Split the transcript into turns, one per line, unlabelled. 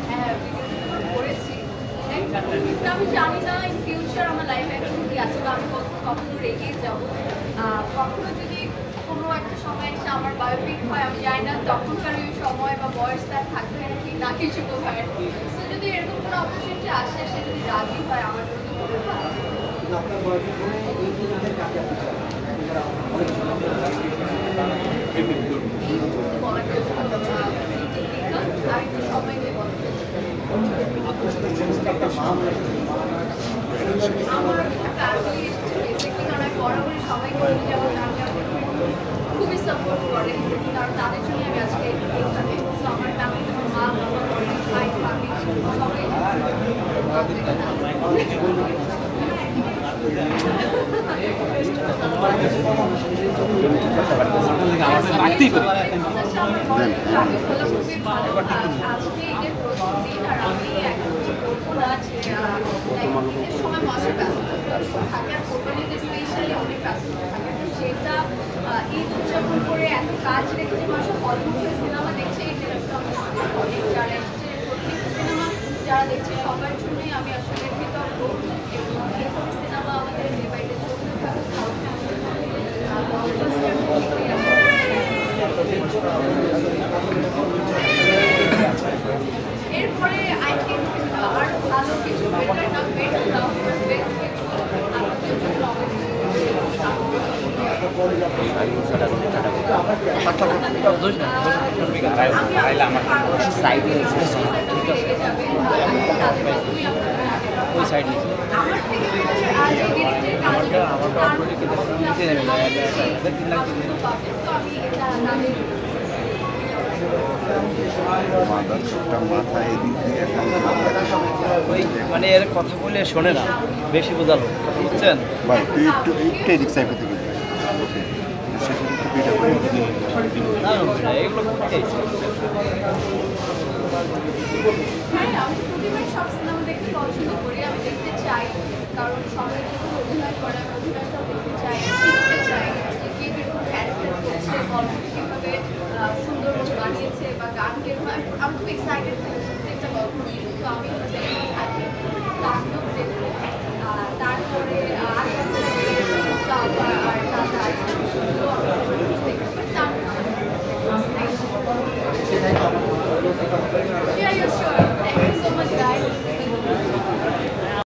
হ্যাঁ, করেছি। কিন্তু আমি জানি না ইন ফিউচার আমার লাইফে এখন কি আছে বা আমি কখনো এগিয়ে যাব। কখনো যদি কোনো একটা সময় এসে আমার বায়োপিক হয় আমি জানি না তখনকার ওই সময় বা বয়সটা থাকবে নাকি না কিছু কোথায়। সো যদি এরকম কোনো অপরচুনিটি আসে সে যদি রাজি হয় আমার জন্য খুবই ভালো। আমার ফ্যামিলি বেসিক্যালি কারণ আমি বরাবরই সবাইকে নিয়ে যাওয়ার খুবই সাপোর্ট করে কারণ তাদের জন্য আমি আজকে এখানে তো আমার ফ্যামিলি আমার মা বাবা ভাই ভাবি সবাই সেটা ঈদ উদযাপন করে এত কাজ রেখে যে মানুষ হলমুখে সিনেমা দেখছে এই জিনিসটা আমি অনেক যারা এসছে প্রত্যেকটা সিনেমা যারা দেখছে সবার জন্যই আমি আসলে কৃতজ্ঞ এবং এরকম সিনেমা আমাদের যে বাইরে চলতে এরপরে আই থিঙ্ক আরো ভালো কিছু বেটার না বেটার না বেস্ট কিছু আমাদের জন্য
ওই সাইডে মানে এর কথা বলে শোনে না, বেশি বোঝালো, বুঝছেন
ভাই তুই একটু এদিক সাইডে থেকে
এগুলো
হ্যাঁ আমি প্রতিবার সব সিনেমা দেখতে পছন্দ করি আমি দেখতে চাই কারণ সবাই